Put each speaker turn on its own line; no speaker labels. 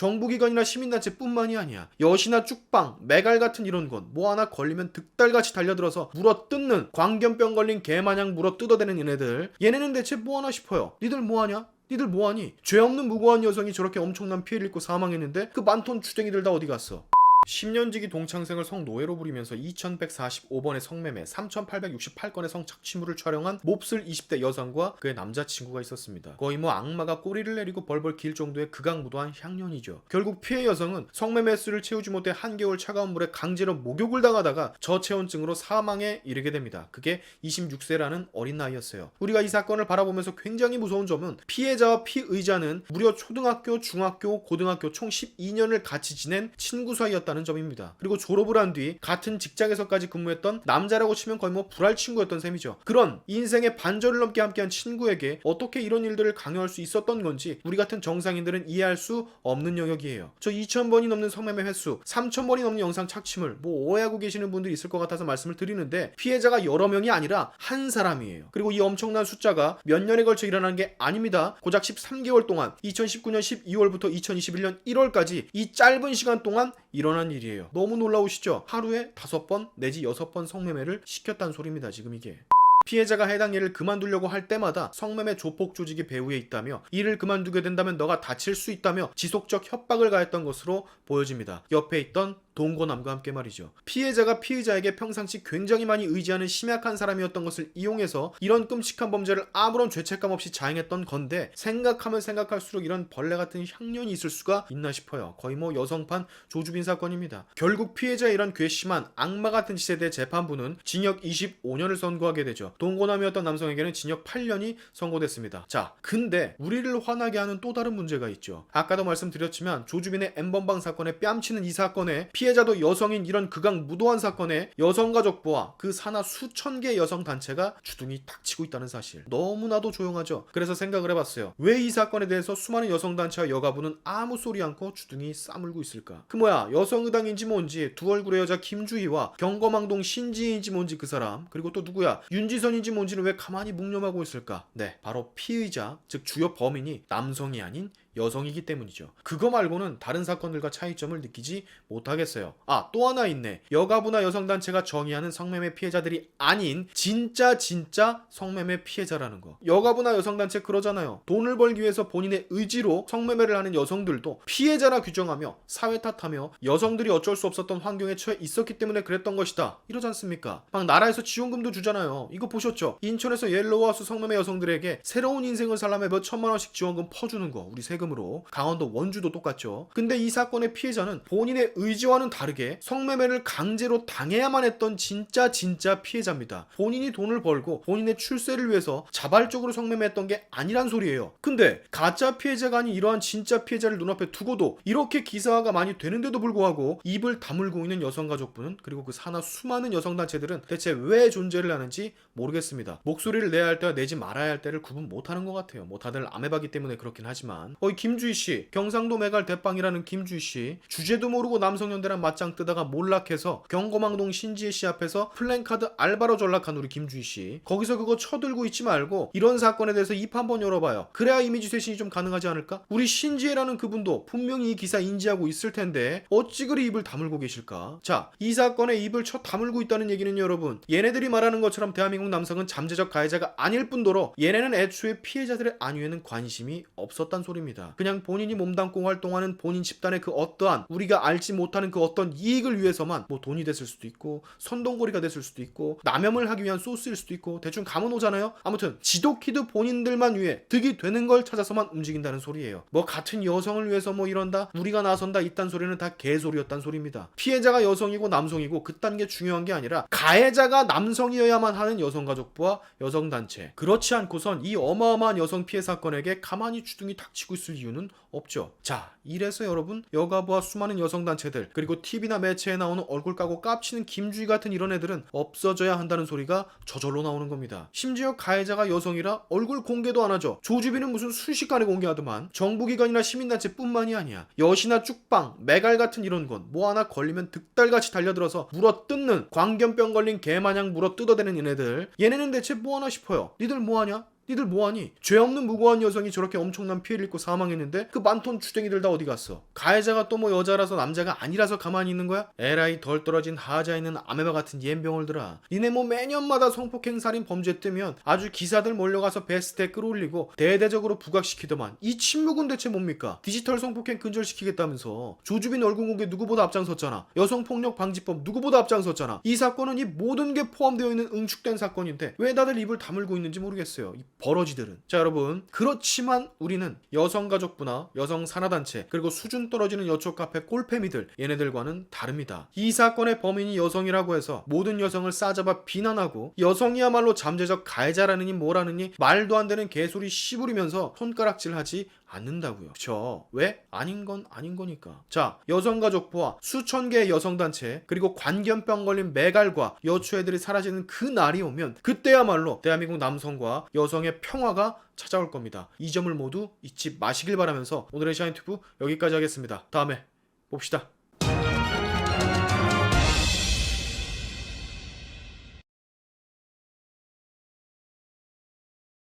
정부기관이나 시민단체뿐만이 아니야. 여시나 쭉방, 메갈 같은 이런 건 뭐 하나 걸리면 득달같이 달려들어서 물어뜯는, 광견병 걸린 개마냥 물어뜯어대는 얘네는 대체 뭐 하나 싶어요. 니들 뭐하냐? 니들 뭐하니? 죄 없는 무고한 여성이 저렇게 엄청난 피해를 입고 사망했는데 그 많던 주댕이들 다 어디 갔어? 10년지기 동창생을 성노예로 부리면서 2145번의 성매매, 3868건의 성착취물을 촬영한 몹쓸 20대 여성과 그의 남자친구가 있었습니다. 거의 뭐 악마가 꼬리를 내리고 벌벌 길 정도의 극악무도한 향년이죠. 결국 피해 여성은 성매매 수를 채우지 못해 한겨울 차가운 물에 강제로 목욕을 당하다가 저체온증으로 사망에 이르게 됩니다. 그게 26세라는 어린 나이였어요. 우리가 이 사건을 바라보면서 굉장히 무서운 점은 피해자와 피의자는 무려 초등학교, 중학교, 고등학교 총 12년을 같이 지낸 친구 사이였다는 점입니다. 그리고 졸업을 한 뒤 같은 직장에서까지 근무했던 남자라고 치면 거의 뭐 불알 친구였던 셈이죠. 그런 인생의 반절을 넘게 함께한 친구에게 어떻게 이런 일들을 강요할 수 있었던 건지 우리 같은 정상인들은 이해할 수 없는 영역이에요. 저 2000번이 넘는 성매매 횟수, 3000번이 넘는 영상 착취물, 뭐 오해하고 계시는 분들이 있을 것 같아서 말씀을 드리는데 피해자가 여러 명이 아니라 한 사람이에요. 그리고 이 엄청난 숫자가 몇 년에 걸쳐 일어나는 게 아닙니다. 고작 13개월 동안 2019년 12월부터 2021년 1월까지 이 짧은 시간 동안 일어난 일이에요. 너무 놀라우시죠? 하루에 5번 내지 6번 성매매를 시켰다는 소리입니다. 지금 이게. 피해자가 해당 일을 그만두려고 할 때마다 성매매 조폭 조직이 배후에 있다며 일을 그만두게 된다면 너가 다칠 수 있다며 지속적 협박을 가했던 것으로 보여집니다. 옆에 있던 동거남과 함께 말이죠. 피해자가 피의자에게 평상시 굉장히 많이 의지하는 심약한 사람이었던 것을 이용해서 이런 끔찍한 범죄를 아무런 죄책감 없이 자행했던 건데 생각하면 생각할수록 이런 벌레 같은 향년이 있을 수가 있나 싶어요. 거의 뭐 여성판 조주빈 사건입니다. 결국 피해자의 이런 괘씸한 악마 같은 짓에 대해 재판부는 징역 25년을 선고하게 되죠. 동거남이었던 남성에게는 징역 8년이 선고됐습니다. 자, 근데 우리를 화나게 하는 또 다른 문제가 있죠. 아까도 말씀드렸지만 조주빈의 N번방 사건에 뺨치는 이 사건에 피해자도 여성인 이런 극악무도한 사건에 여성가족부와 그 산하 수천 개의 여성단체가 주둥이 탁 치고 있다는 사실. 너무나도 조용하죠. 그래서 생각을 해봤어요. 왜 이 사건에 대해서 수많은 여성단체와 여가부는 아무 소리 않고 주둥이 싸물고 있을까? 그 뭐야, 여성의당인지 뭔지 두 얼굴의 여자 김주희와 경거망동 신지인지 뭔지 그 사람, 그리고 또 누구야, 윤지선인지 뭔지는 왜 가만히 묵념하고 있을까? 네, 바로 피의자, 즉 주요 범인이 남성이 아닌 여성이기 때문이죠. 그거 말고는 다른 사건들과 차이점을 느끼지 못하겠어요. 아, 또 하나 있네. 여가부나 여성단체가 정의하는 성매매 피해자들이 아닌 진짜 성매매 피해자라는 거. 여가부나 여성단체 그러잖아요. 돈을 벌기 위해서 본인의 의지로 성매매를 하는 여성들도 피해자라 규정하며 사회 탓하며 여성들이 어쩔 수 없었던 환경에 처해 있었기 때문에 그랬던 것이다. 이러지 않습니까? 막 나라에서 지원금도 주잖아요. 이거 보셨죠? 인천에서 옐로우하우스 성매매 여성들에게 새로운 인생을 살려면 몇 천만 원씩 지원금 퍼주는 거. 우리 세금으로. 강원도 원주도 똑같죠. 근데 이 사건의 피해자는 본인의 의지와는 다르게 성매매를 강제로 당해야만 했던 진짜 피해자입니다. 본인이 돈을 벌고 본인의 출세를 위해서 자발적으로 성매매했던 게 아니란 소리예요. 근데 가짜 피해자가 아닌 이러한 진짜 피해자를 눈앞에 두고도 이렇게 기사화가 많이 되는데도 불구하고 입을 다물고 있는 여성가족부는, 그리고 그 산하 수많은 여성단체들은 대체 왜 존재를 하는지 모르겠습니다. 목소리를 내야 할 때와 내지 말아야 할 때를 구분 못하는 것 같아요. 뭐 다들 아메바기 때문에 그렇긴 하지만 김주희씨, 경상도 메갈 대빵이라는 김주희씨, 주제도 모르고 남성연대랑 맞짱 뜨다가 몰락해서 경거망동 신지혜씨 앞에서 플랜카드 알바로 전락한 우리 김주희씨, 거기서 그거 쳐들고 있지 말고 이런 사건에 대해서 입 한번 열어봐요. 그래야 이미지 쇄신이 좀 가능하지 않을까? 우리 신지혜라는 그분도 분명히 이 기사 인지하고 있을 텐데 어찌 그리 입을 다물고 계실까? 자, 이 사건에 입을 쳐 다물고 있다는 얘기는 여러분, 얘네들이 말하는 것처럼 대한민국 남성은 잠재적 가해자가 아닐 뿐더러 얘네는 애초에 피해자들의 안위에는 관심이 없었단 소리입니다. 그냥 본인이 몸담고 활동하는 본인 집단의 그 어떠한 우리가 알지 못하는 그 어떤 이익을 위해서만 뭐 돈이 됐을 수도 있고 선동거리가 됐을 수도 있고 남염을 하기 위한 소스일 수도 있고 대충 감은 오잖아요. 아무튼 지독히도 본인들만 위해 득이 되는 걸 찾아서만 움직인다는 소리예요. 뭐 같은 여성을 위해서 뭐 이런다, 우리가 나선다 이딴 소리는 다 개소리였단 소리입니다. 피해자가 여성이고 남성이고 그딴 게 중요한 게 아니라 가해자가 남성이어야만 하는 여성가족부와 여성단체, 그렇지 않고선 이 어마어마한 여성 피해 사건에게 가만히 주둥이 탁치고 있을 이유는 없죠. 자, 이래서 여러분, 여가부와 수많은 여성단체들, 그리고 TV나 매체에 나오는 얼굴 까고 깝치는 김주희 같은 이런 애들은 없어져야 한다는 소리가 저절로 나오는 겁니다. 심지어 가해자가 여성이라 얼굴 공개도 안 하죠. 조주빈은 무슨 순식간에 공개하더만. 정부기관이나 시민단체뿐만이 아니야. 여시나 쭉방, 메갈 같은 이런 건 뭐 하나 걸리면 득달같이 달려들어서 물어뜯는, 광견병 걸린 개마냥 물어뜯어대는 얘네는 대체 뭐 하나 싶어요. 니들 뭐하냐? 니들 뭐하니? 죄 없는 무고한 여성이 저렇게 엄청난 피해를 입고 사망했는데 그 많던 주댕이들 다 어디 갔어? 가해자가 또 뭐 여자라서 남자가 아니라서 가만히 있는 거야? 에라이 덜 떨어진 하자에 있는 아메바 같은 옌병을들아. 니네 뭐 매년마다 성폭행 살인 범죄 뜨면 아주 기사들 몰려가서 베스트에 끌어올리고 대대적으로 부각시키더만. 이 침묵은 대체 뭡니까? 디지털 성폭행 근절시키겠다면서. 조주빈 얼굴 공개 누구보다 앞장섰잖아. 여성폭력 방지법 누구보다 앞장섰잖아. 이 사건은 이 모든 게 포함되어 있는 응축된 사건인데 왜 다들 입을 다물고 있는지 모르겠어요. 이 버러지들은. 자 여러분, 그렇지만 우리는 여성가족부나 여성산하단체 그리고 수준 떨어지는 여초 카페 꼴패미들, 얘네들과는 다릅니다. 이 사건의 범인이 여성이라고 해서 모든 여성을 싸잡아 비난하고 여성이야말로 잠재적 가해자라느니 뭐라느니 말도 안 되는 개소리 씨부리면서 손가락질하지 않는다고요. 그쵸? 왜? 아닌 건 아닌 거니까. 자, 여성가족부와 수천 개의 여성단체 그리고 관견병 걸린 매갈과 여초 애들이 사라지는 그 날이 오면 그때야말로 대한민국 남성과 여성의 평화가 찾아올 겁니다. 이 점을 모두 잊지 마시길 바라면서 오늘의 샤인튜브 여기까지 하겠습니다. 다음에 봅시다.